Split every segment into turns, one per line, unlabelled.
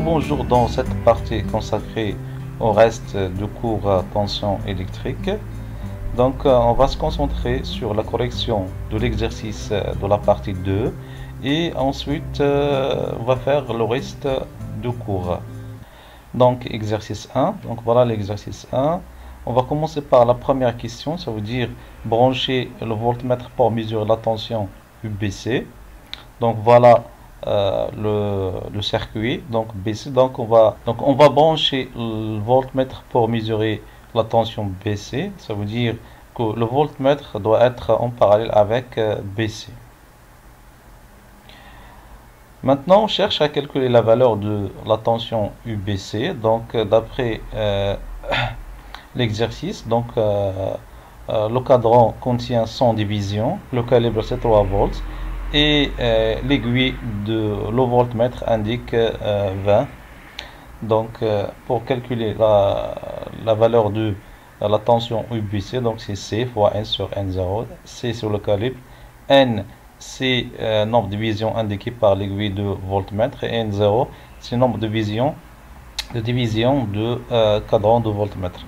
Rebonjour dans cette partie consacrée au reste du cours tension électrique. Donc on va se concentrer sur la correction de l'exercice de la partie 2 et ensuite on va faire le reste du cours. Donc exercice 1, donc voilà l'exercice 1. On va commencer par la première question, ça veut dire brancher le voltmètre pour mesurer la tension UBC. Donc voilà le circuit, donc BC. Donc on va brancher le voltmètre pour mesurer la tension BC. Ça veut dire que le voltmètre doit être en parallèle avec BC. Maintenant, on cherche à calculer la valeur de la tension UBC. Donc d'après l'exercice, donc le cadran contient 100 divisions, le calibre c'est 3 volts et l'aiguille de le voltmètre indique 20. Donc pour calculer la valeur de la tension UBC, donc c'est C fois N sur N0, C sur le calibre, N c'est nombre de divisions indiqué par l'aiguille de voltmètre et N0 c'est nombre de divisions de cadran de voltmètre.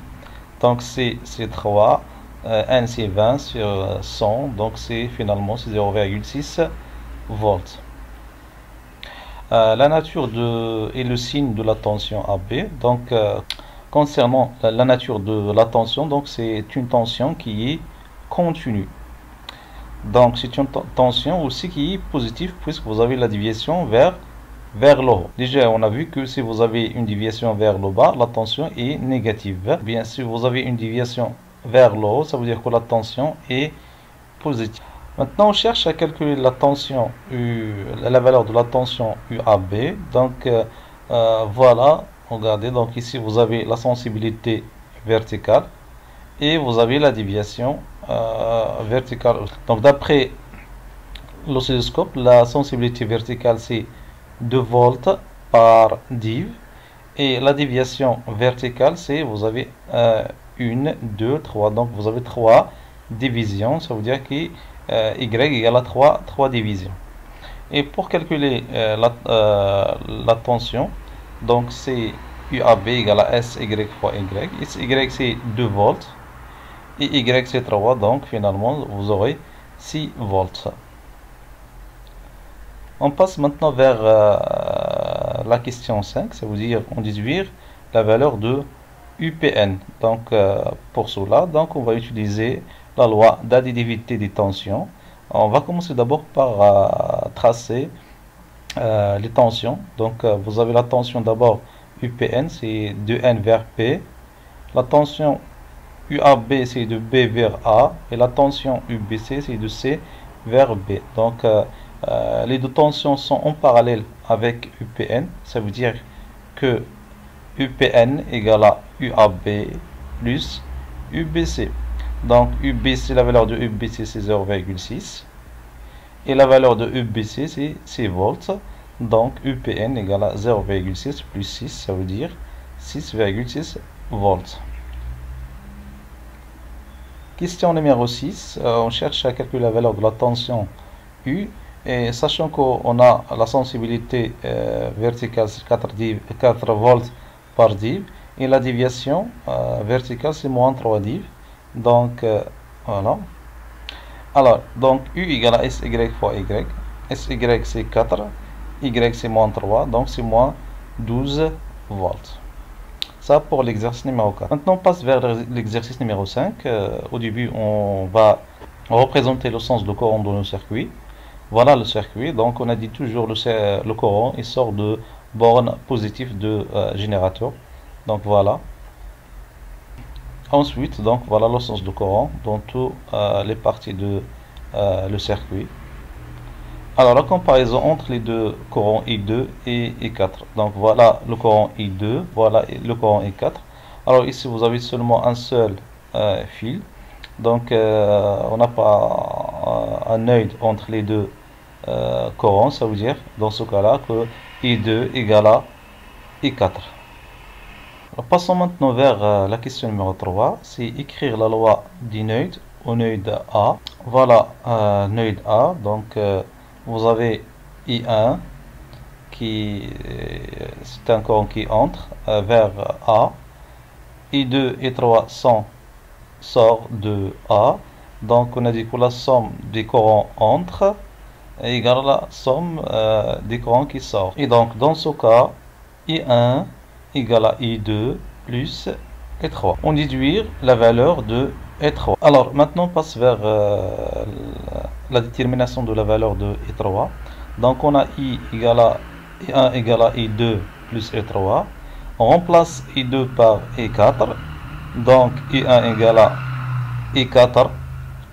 Donc c'est 3, N c'est 20 sur 100, donc c'est finalement 0,6 volts. La nature et le signe de la tension AB. Donc concernant la nature de la tension, donc c'est une tension qui est continue. Donc c'est une tension aussi qui est positive puisque vous avez la déviation vers le haut. Déjà, on a vu que si vous avez une déviation vers le bas, la tension est négative. Bien, si vous avez une déviation vers le haut, ça veut dire que la tension est positive. Maintenant, on cherche à calculer la tension la valeur de la tension UAB. Donc, voilà, regardez. Donc ici, vous avez la sensibilité verticale et vous avez la déviation verticale. Donc, d'après l'oscilloscope, la sensibilité verticale, c'est 2 volts par div et la déviation verticale c'est vous avez 1, 2, 3, donc vous avez 3 divisions, ça veut dire que y égale à 3 divisions. Et pour calculer la tension, donc c'est UAB égale à SY fois Y, SY c'est 2 volts et Y c'est 3, donc finalement vous aurez 6 volts. On passe maintenant vers la question 5, ça veut dire en déduire la valeur de UPN. Donc pour cela, donc on va utiliser la loi d'additivité des tensions. On va commencer d'abord par tracer les tensions. Donc vous avez la tension d'abord UPN, c'est de N vers P. La tension UAB, c'est de B vers A. Et la tension UBC, c'est de C vers B. Donc les deux tensions sont en parallèle avec UPN, ça veut dire que UPN égale à UAB plus UBC. Donc UBC, la valeur de UBC c'est 0,6 et la valeur de UBC c'est 6 volts. Donc UPN égale à 0,6 plus 6, ça veut dire 6,6 volts. Question numéro 6, on cherche à calculer la valeur de la tension U. Et sachant qu'on a la sensibilité verticale, c'est 4 volts par div, et la déviation verticale, c'est moins 3 div. Donc, voilà. Alors, donc, U égale à SY fois Y. SY, c'est 4. Y, c'est moins 3. Donc, c'est moins 12 volts. Ça pour l'exercice numéro 4. Maintenant, on passe vers l'exercice numéro 5. Au début, on va représenter le sens de courant dans le circuit. Voilà le circuit, donc on a dit toujours le courant il sort de borne positive de générateur. Donc voilà. Ensuite, donc voilà le sens du courant dans toutes les parties de le circuit. Alors la comparaison entre les deux courants I2 et I4. Donc voilà le courant I2, voilà le courant I4. Alors ici vous avez seulement un seul fil. Donc on n'a pas un œil entre les deux courants, ça veut dire dans ce cas-là que I2 égale à I4. Alors, passons maintenant vers la question numéro 3, c'est écrire la loi du nœud au nœud A. Voilà nœud A, donc vous avez I1 qui c'est un courant qui entre vers A. I2 et 3 sort de A. Donc on a dit que la somme des courants entre est égale à la somme des courants qui sortent. Et donc dans ce cas, I1 égale à I2 plus E3. On déduit la valeur de E3. Alors maintenant on passe vers la détermination de la valeur de E3. Donc on a I1 égale à I2 plus E3. On remplace I2 par I4. Donc I1 égale à I4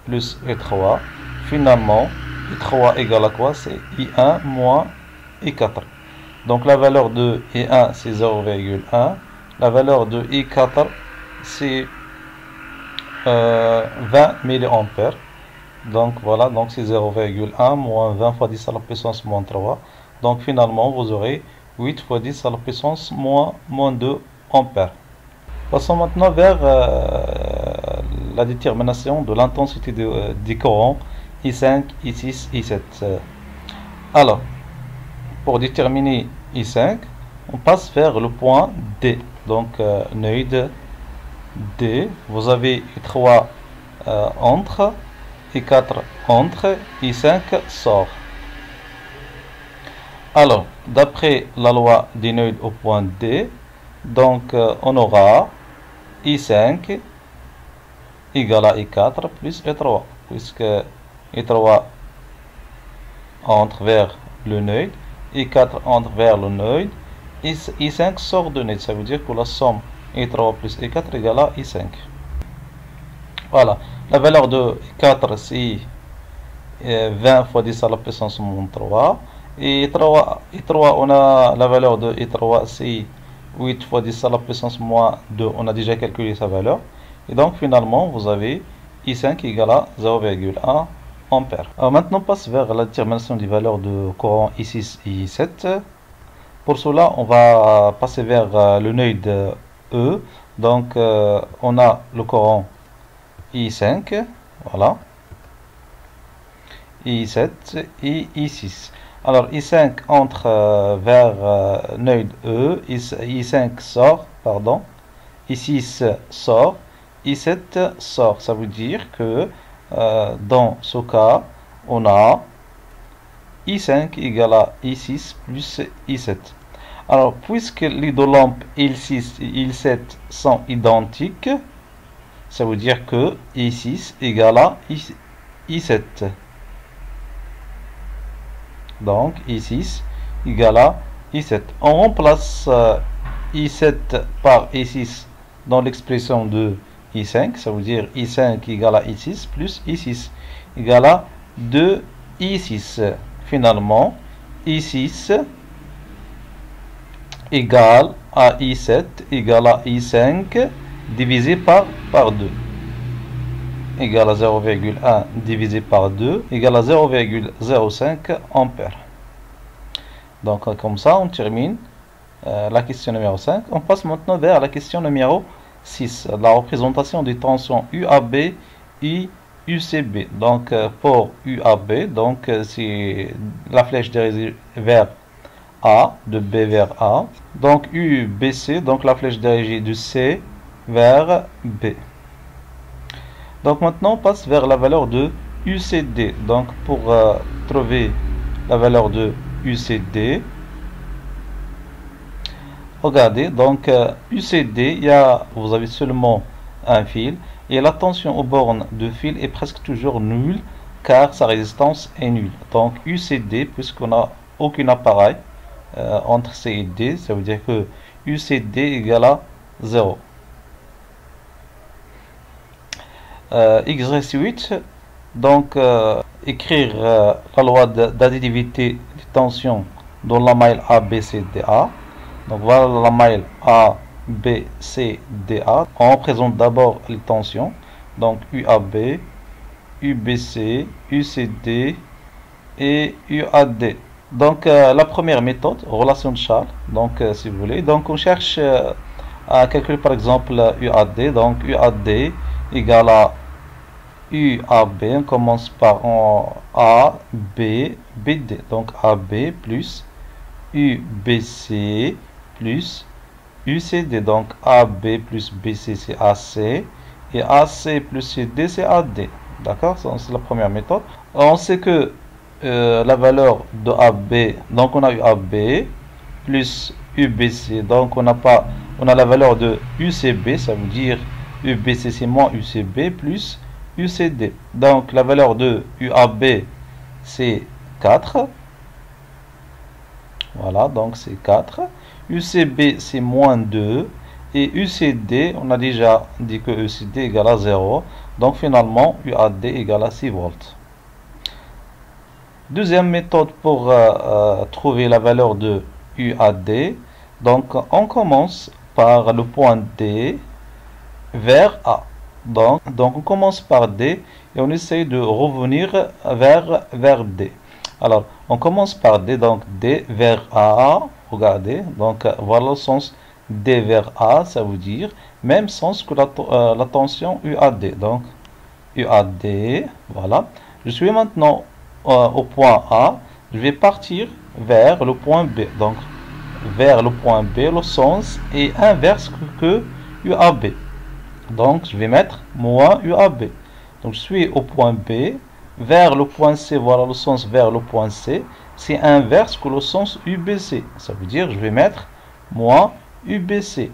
plus I3. Finalement, I3 égale à quoi? C'est I1 moins I4. Donc la valeur de I1 c'est 0,1. La valeur de I4 c'est 20 milliampères. Donc voilà, donc c'est 0,1 moins 20 fois 10 à la puissance moins 3. Donc finalement vous aurez 8 fois 10 à la puissance moins 2 ampères. Passons maintenant vers la détermination de l'intensité des courants I5, I6, I7. Alors, pour déterminer I5, on passe vers le point D. Donc, nœud D, vous avez I3 entre, I4 entre, I5 sort. Alors, d'après la loi des nœuds au point D, donc on aura I5 égale à I4 plus I3, puisque I3 entre vers le nœud, I4 entre vers le nœud, I5 sort de nœud, ça veut dire que la somme I3 plus I4 égale à I5. Voilà, la valeur de I4 c'est 20 fois 10 à la puissance moins 3, et I3 on a la valeur de I3 c'est 8 fois 10 à la puissance moins 2, on a déjà calculé sa valeur. Et donc finalement vous avez I5 égale à 0,1 ampère. Alors maintenant on passe vers la détermination des valeurs de courant I6 et I7. Pour cela on va passer vers le nœud E. Donc on a le courant I5, voilà, I7 et I6. Alors I5 entre vers nœud E, I5 sort, pardon, I6 sort, I7 sort. Ça veut dire que dans ce cas, on a I5 égale à I6 plus I7. Alors, puisque les deux lampes I6 et I7 sont identiques, ça veut dire que I6 égale à I7. Donc, I6 égale à I7. On remplace I7 par I6 dans l'expression de I5. Ça veut dire I5 égale à I6 plus I6 égale à 2 I6. Finalement, I6 égale à I7 égale à I5 divisé par 2. Égale à 0,1 divisé par 2 égale à 0,05 ampères. Donc comme ça on termine la question numéro 5. On passe maintenant vers la question numéro 6. La représentation des tensions UAB et UCB. Donc pour UAB, donc c'est la flèche dirigée vers A, de B vers A. Donc UBC, donc la flèche dirigée de C vers B. Donc maintenant on passe vers la valeur de UCD. Donc pour trouver la valeur de UCD, regardez, donc UCD, vous avez seulement un fil et la tension aux bornes de fil est presque toujours nulle car sa résistance est nulle. Donc UCD, puisqu'on n'a aucun appareil entre C et D, ça veut dire que UCD égale à 0. Exercice 8, donc écrire la loi d'additivité des tensions dans la maille ABCDA. Donc voilà la maille ABCDA. On représente d'abord les tensions, donc UAB, UBC, UCD et UAD. Donc la première méthode, relation de Charles, donc si vous voulez, donc on cherche à calculer par exemple UAD, donc UAD égale à UAB, on commence par A, B, BD, donc AB plus UBC plus UCD. Donc AB plus BC c'est AC et AC plus CD c'est AD. D'accord? C'est la première méthode. On sait que la valeur de AB, donc on a eu AB plus UBC, donc on a la valeur de UCB, ça veut dire UBC c'est moins UCB plus UCD. Donc la valeur de UAB c'est 4. Voilà, donc c'est 4. UCB c'est moins 2. Et UCD, on a déjà dit que UCD égale à 0. Donc finalement, UAD égale à 6 volts. Deuxième méthode pour trouver la valeur de UAD. Donc on commence par le point D vers A. Donc on commence par D et on essaye de revenir vers D. Alors on commence par D, donc D vers A. Regardez, donc voilà le sens D vers A, ça veut dire même sens que la tension UAD. Donc UAD, voilà. Je suis maintenant au point A, je vais partir vers le point B. Donc vers le point B, le sens est inverse que UAB. Donc je vais mettre moins UAB. Donc je suis au point B, vers le point C, voilà le sens vers le point C, c'est inverse que le sens UBC. Ça veut dire je vais mettre moins UBC.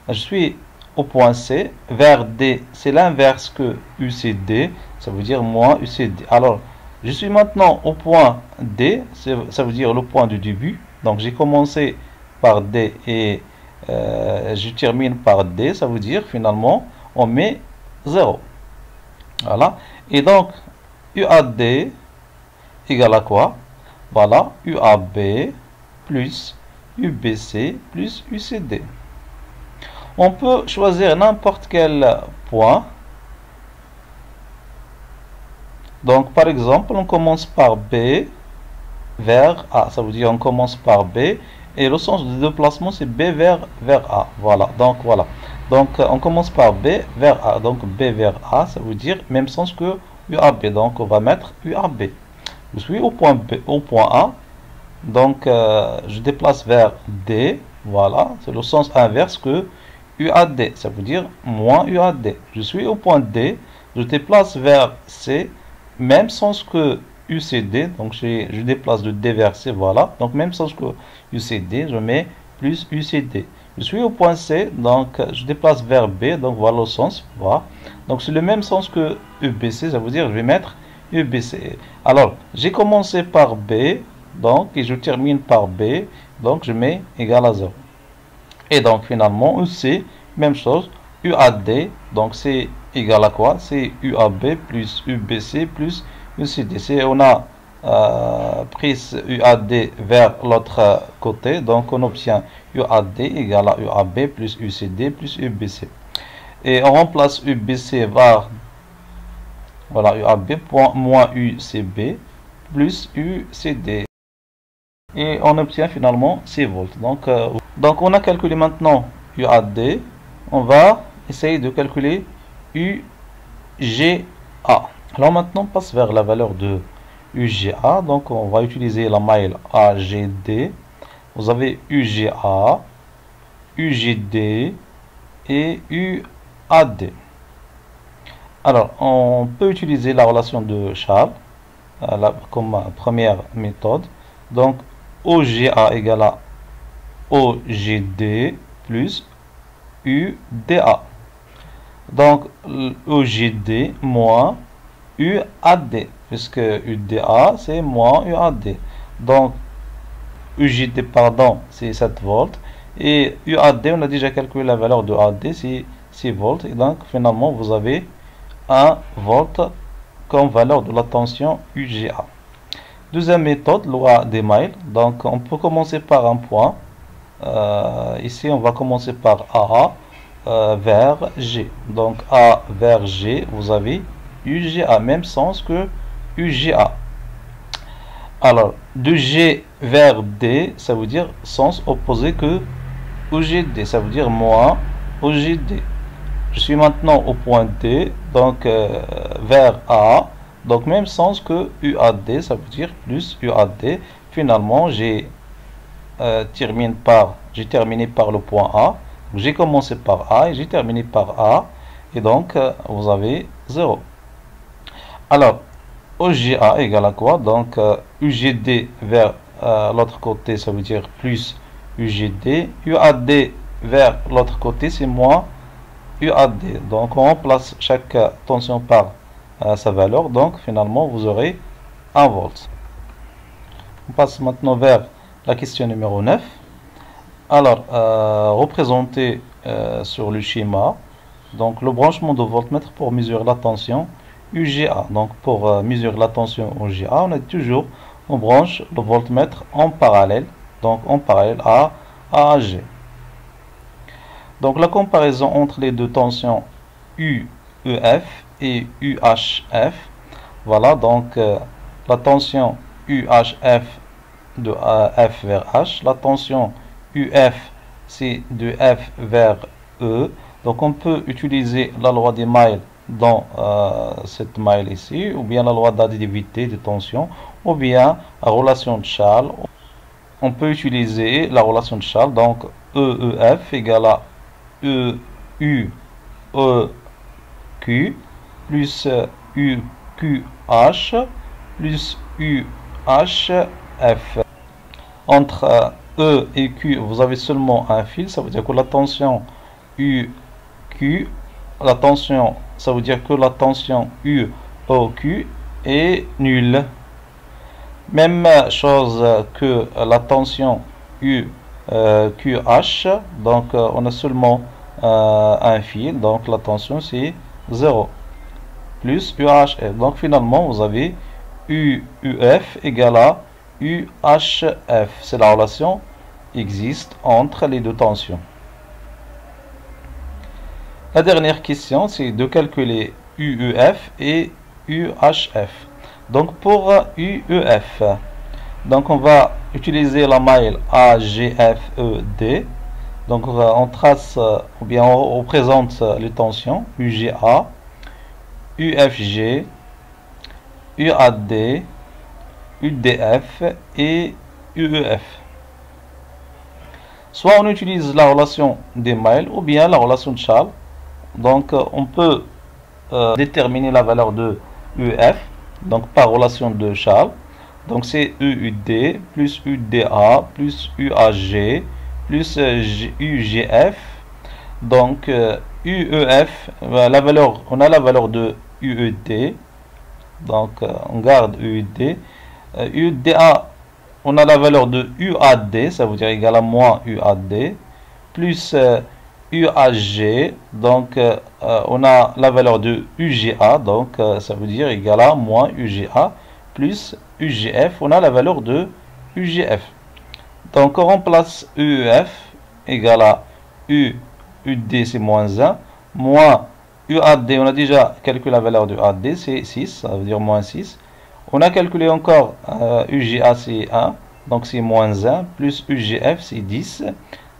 Je suis au point C, vers D, c'est l'inverse que UCD, ça veut dire moins UCD. Alors, je suis maintenant au point D, ça veut dire le point du début. Donc, j'ai commencé par D et je termine par D, ça veut dire finalement, on met 0. Voilà. Et donc, UAD égale à quoi? Voilà, UAB plus UBC plus UCD. On peut choisir n'importe quel point. Donc, par exemple, on commence par B vers A. Ça veut dire on commence par B et le sens de déplacement c'est B vers A. Voilà. Donc, voilà. Donc, on commence par B vers A. Donc, B vers A, ça veut dire même sens que UAB. Donc, on va mettre UAB. Je suis au point B, au point A. Donc, je déplace vers D. Voilà. C'est le sens inverse que UAD. Ça veut dire moins UAD. Je suis au point D. Je déplace vers C. Même sens que UCD. Donc, je déplace de D vers C. Voilà. Donc, même sens que UCD. Je mets plus UCD. Je suis au point C. Donc, je déplace vers B. Donc, voilà le sens. Voilà. Donc, c'est le même sens que UBC. Ça veut dire je vais mettre UBC. Alors, j'ai commencé par B. Donc, et je termine par B. Donc, je mets égal à 0. Et donc, finalement, UC, même chose. UAD, donc c'est égal à quoi? C'est UAB plus UBC plus UCD. On a pris UAD vers l'autre côté. Donc, on obtient UAD égale à UAB plus UCD plus UBC. Et on remplace UBC par voilà, UAB moins UCB plus UCD. Et on obtient finalement 6 volts. Donc on a calculé maintenant UAD. On va essayer de calculer UGA. Alors maintenant on passe vers la valeur de UGA. Donc on va utiliser la maille AGD. Vous avez UGA, UGD et UAD. Alors on peut utiliser la relation de Charles comme première méthode. Donc OGA égale à OGD plus UDA. Donc OGD moins UAD, puisque UDA c'est moins UAD. Donc UGD, pardon, c'est 7 volts. Et UAD, on a déjà calculé la valeur de AD, c'est 6 volts. Et donc finalement, vous avez 1 volt comme valeur de la tension UGA. Deuxième méthode, loi des miles. Donc, on peut commencer par un point. Ici, on va commencer par A vers G. Donc, A vers G, vous avez UGA, même sens que UGA. Alors, de G vers D, ça veut dire sens opposé que UGD. Ça veut dire moins UGD. Je suis maintenant au point D, donc vers A. Donc, même sens que UAD, ça veut dire plus UAD. Finalement, j'ai j'ai terminé par le point A. J'ai commencé par A et j'ai terminé par A. Et donc, vous avez 0. Alors, OGA égale à quoi? Donc, UGD vers l'autre côté, ça veut dire plus UGD. UAD vers l'autre côté, c'est moins UAD. Donc, on remplace chaque tension par sa valeur. Donc, finalement, vous aurez 1 volt. On passe maintenant vers la question numéro 9. Alors, représenter sur le schéma donc le branchement de voltmètre pour mesurer la tension UGA. Donc, pour mesurer la tension UGA, on branche le voltmètre en parallèle, donc en parallèle à AG. Donc, la comparaison entre les deux tensions UEF et UHF. Voilà, donc la tension UHF de F vers H. La tension UF, c'est de F vers E. Donc on peut utiliser la loi des Miles dans cette maille ici, ou bien la loi d'additivité de tension, ou bien la relation de Charles. On peut utiliser la relation de Charles, donc EEF égale à EUEQ plus UQH plus UHF. Entre E et Q, vous avez seulement un fil, ça veut dire que la tension UQ, ça veut dire que la tension UOQ est nulle. Même chose que la tension UQH, donc on a seulement un fil, donc la tension c'est 0 plus UHF. Donc finalement vous avez UF égale à UHF. C'est la relation qui existe entre les deux tensions. La dernière question, c'est de calculer UEF et UHF. Donc pour UEF, donc on va utiliser la maille AGFED. Donc on trace ou bien on représente les tensions UGA, UFG, UAD, UDF et UEF. Soit on utilise la relation des Miles ou bien la relation de Charles. Donc on peut déterminer la valeur de UEF donc par relation de Charles. Donc c'est UUD plus UDA plus UAG plus UGF. Donc UEF, la valeur, on a la valeur de UED. Donc on garde UED. UDA, on a la valeur de UAD, ça veut dire égal à moins UAD, plus UAG, donc on a la valeur de UGA, donc ça veut dire égal à moins UGA, plus UGF, on a la valeur de UGF. Donc on remplace UEF égal à UD, c'est moins 1, moins UAD, on a déjà calculé la valeur de UAD, c'est 6, ça veut dire moins 6. On a calculé encore UGA, c'est 1, donc c'est moins 1, plus UGF, c'est 10.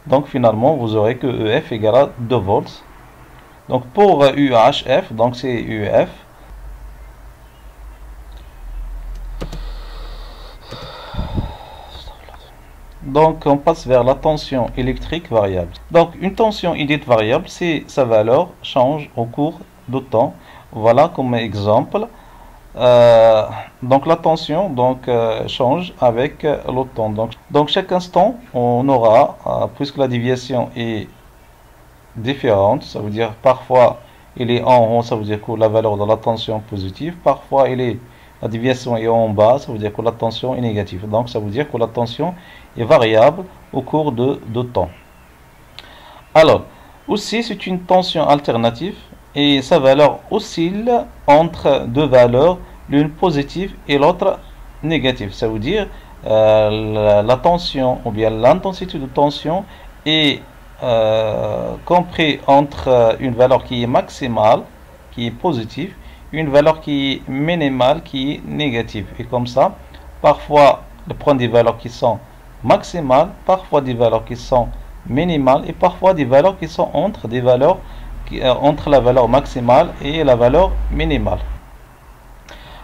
Donc finalement, vous aurez que EF égale à 2 volts. Donc pour UHF, donc c'est UEF. Donc on passe vers la tension électrique variable. Donc une tension électrique variable, c'est sa valeur change au cours du temps. Voilà comme exemple. Donc la tension change avec le temps. Donc chaque instant, on aura, puisque la déviation est différente, ça veut dire parfois il est en haut, ça veut dire que la valeur de la tension est positive, parfois la déviation est en bas, ça veut dire que la tension est négative. Donc ça veut dire que la tension est variable au cours de temps. Alors, aussi c'est une tension alternative et sa valeur oscille entre deux valeurs, l'une positive et l'autre négative. Ça veut dire la tension ou bien l'intensité de tension est compris entre une valeur qui est maximale, qui est positive, une valeur qui est minimale, qui est négative. Et comme ça, parfois, on prend des valeurs qui sont maximales, parfois des valeurs qui sont minimales et parfois des valeurs qui sont entre la valeur maximale et la valeur minimale.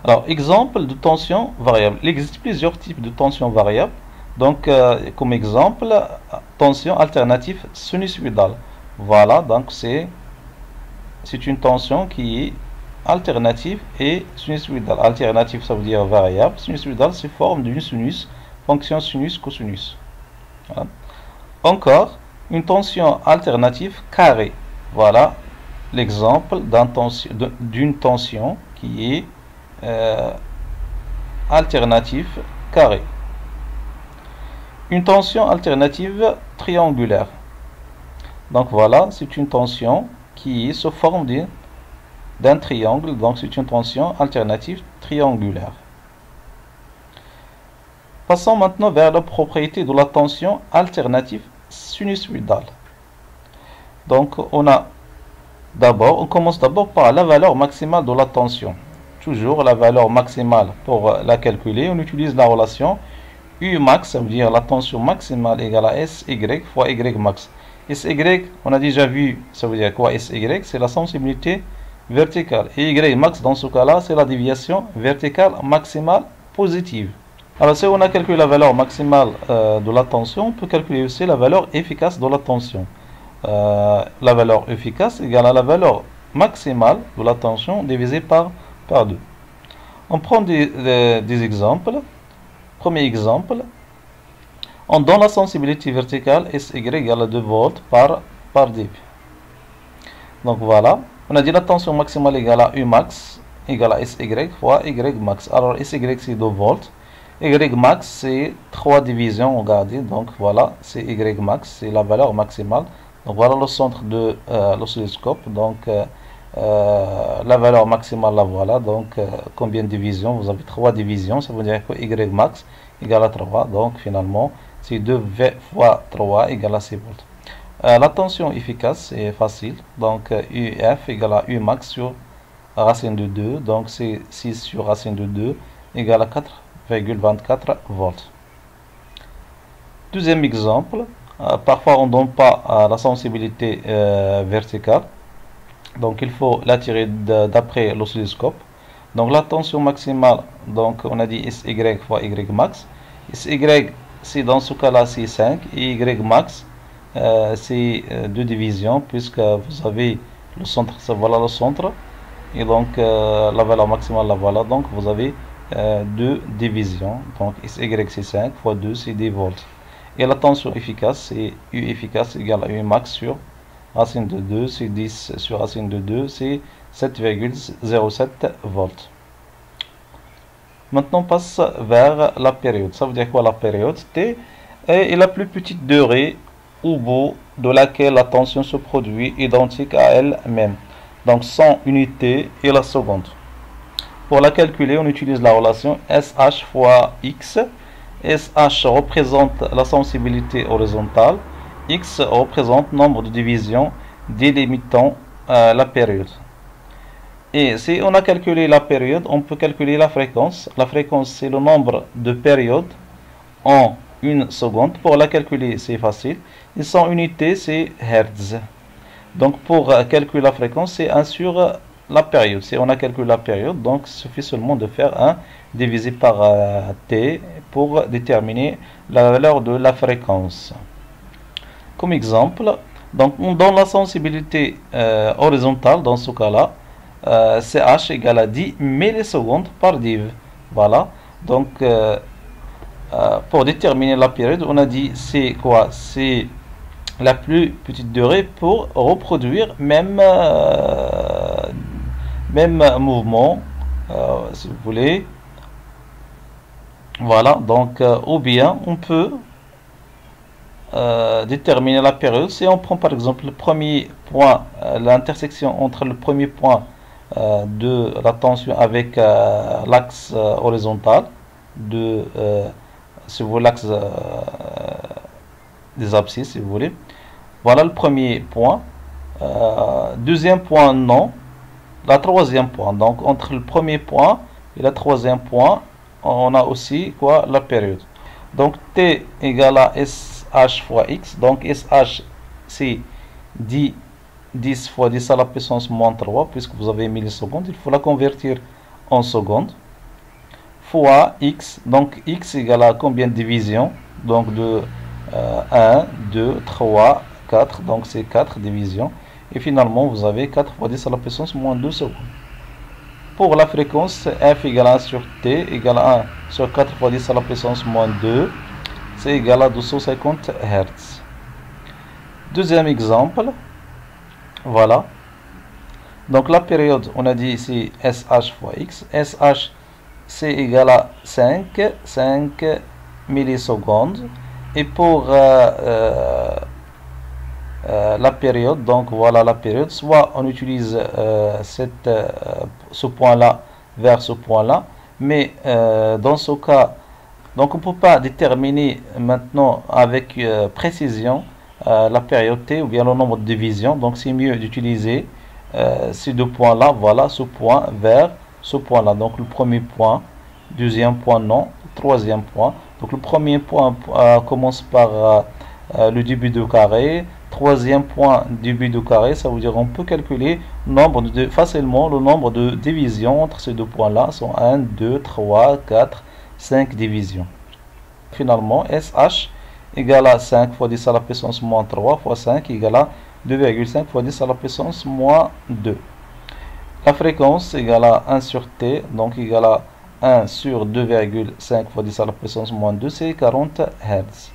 Alors, exemple de tension variable. Il existe plusieurs types de tension variable. Donc, comme exemple, tension alternative sinusoïdale. Voilà, donc c'est une tension qui est alternative et sinusoïdale. Alternative, ça veut dire variable. Sinusoïdale, c'est forme d'une sinus, fonction sinus, cosinus. Voilà. Encore, une tension alternative carrée. Voilà l'exemple d'une tension qui est alternative carrée. Une tension alternative triangulaire. Donc voilà, c'est une tension qui est sous forme d'un triangle. Donc c'est une tension alternative triangulaire. Passons maintenant vers la propriété de la tension alternative sinusoïdale. Donc on commence d'abord par la valeur maximale de la tension. Toujours la valeur maximale pour la calculer, on utilise la relation U max, ça veut dire la tension maximale égale à SY fois Y max. SY, on a déjà vu, ça veut dire quoi? SY, c'est la sensibilité verticale. Et Y max, dans ce cas-là, c'est la déviation verticale maximale positive. Alors, si on a calculé la valeur maximale de la tension, on peut calculer aussi la valeur efficace de la tension. La valeur efficace égale à la valeur maximale de la tension divisée par 2. On prend des exemples. Premier exemple, on donne la sensibilité verticale SY égale à 2 volts par dB. Donc voilà, on a dit la tension maximale égale à U max égale à SY fois Y max. Alors SY c'est 2 volts, Y max c'est 3 divisions, regardez, donc voilà, c'est Y max, c'est la valeur maximale. Donc voilà le centre de l'oscilloscope, donc la valeur maximale la voilà, donc combien de divisions? Vous avez 3 divisions, ça veut dire que Y max égale à 3, donc finalement c'est 2 fois 3 égale à 6 volts. La tension efficace est facile, donc UF égale à U max sur racine de 2, donc c'est 6 sur racine de 2 égale à 4,24 volts. Deuxième exemple, parfois on ne donne pas la sensibilité verticale, donc il faut la tirer d'après l'oscilloscope. Donc la tension maximale, donc on a dit SY fois Y max. SY, c'est dans ce cas-là c'est 5 et Y max c'est 2 divisions, puisque vous avez le centre, ça voilà le centre, et donc la valeur maximale la voilà, donc vous avez 2 divisions, donc SY c'est 5 fois 2 c'est 10 volts. Et la tension efficace c'est U efficace égale à U max sur racine de 2, c'est 10 sur racine de 2, c'est 7,07 volts. Maintenant on passe vers la période. Ça veut dire quoi la période? T est la plus petite durée au bout de laquelle la tension se produit identique à elle-même. Donc 100 unités et la seconde. Pour la calculer, on utilise la relation SH fois X. SH représente la sensibilité horizontale. X représente nombre de divisions délimitant la période. Et si on a calculé la période, on peut calculer la fréquence. La fréquence, c'est le nombre de périodes en une seconde. Pour la calculer, c'est facile. Et 100 unités, c'est Hertz. Donc, pour calculer la fréquence, c'est 1 sur la période. Si on a calculé la période, donc il suffit seulement de faire 1 divisé par T pour déterminer la valeur de la fréquence. Comme exemple, donc on donne la sensibilité horizontale dans ce cas-là. CH égale à 10 millisecondes par div. Voilà. Donc, pour déterminer la période, on a dit c'est quoi? C'est la plus petite durée pour reproduire même mouvement, si vous voulez. Voilà. Donc, ou bien on peut déterminer la période si on prend par exemple le premier point, l'intersection entre le premier point de la tension avec l'axe horizontal de si vous voulez l'axe des abscisses si vous voulez. Voilà le premier point. Deuxième point non. La troisième point, donc entre le premier point et le troisième point on a aussi quoi? La période. Donc T égale à SH fois X, donc SH c'est 10 fois 10 à la puissance moins 3, puisque vous avez millisecondes, il faut la convertir en secondes, fois X, donc X égale à combien de divisions? Donc de 1, 2, 3, 4. Donc c'est 4 divisions. Et finalement, vous avez 4 fois 10 à la puissance moins 2 secondes. Pour la fréquence, f égale à 1 sur t égale à 1 sur 4 fois 10 à la puissance moins 2. C'est égal à 250 Hz. Deuxième exemple. Voilà. Donc la période, on a dit ici SH fois X. SH, c'est égal à 5 millisecondes. Et pour la période, donc voilà la période, soit on utilise ce point-là vers ce point-là, mais dans ce cas, donc on ne peut pas déterminer maintenant avec précision la période t ou bien le nombre de divisions, donc c'est mieux d'utiliser ces deux points-là, voilà, ce point vers ce point-là, donc le premier point, deuxième point non, troisième point, donc le premier point commence par le début de carré, troisième point début de carré, ça veut dire on peut calculer facilement le nombre de divisions entre ces deux points-là, sont 1, 2, 3, 4, 5 divisions. Finalement, SH égale à 5 fois 10 à la puissance moins 3 fois 5 égale à 2,5 fois 10 à la puissance moins 2. La fréquence égale à 1 sur T, donc égale à 1 sur 2,5 fois 10 à la puissance moins 2, c'est 40 Hz.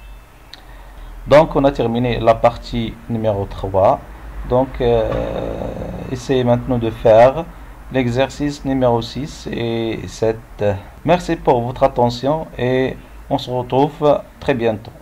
Donc on a terminé la partie numéro 3. Donc essayez maintenant de faire l'exercice numéro 6 et 7. Merci pour votre attention et on se retrouve très bientôt.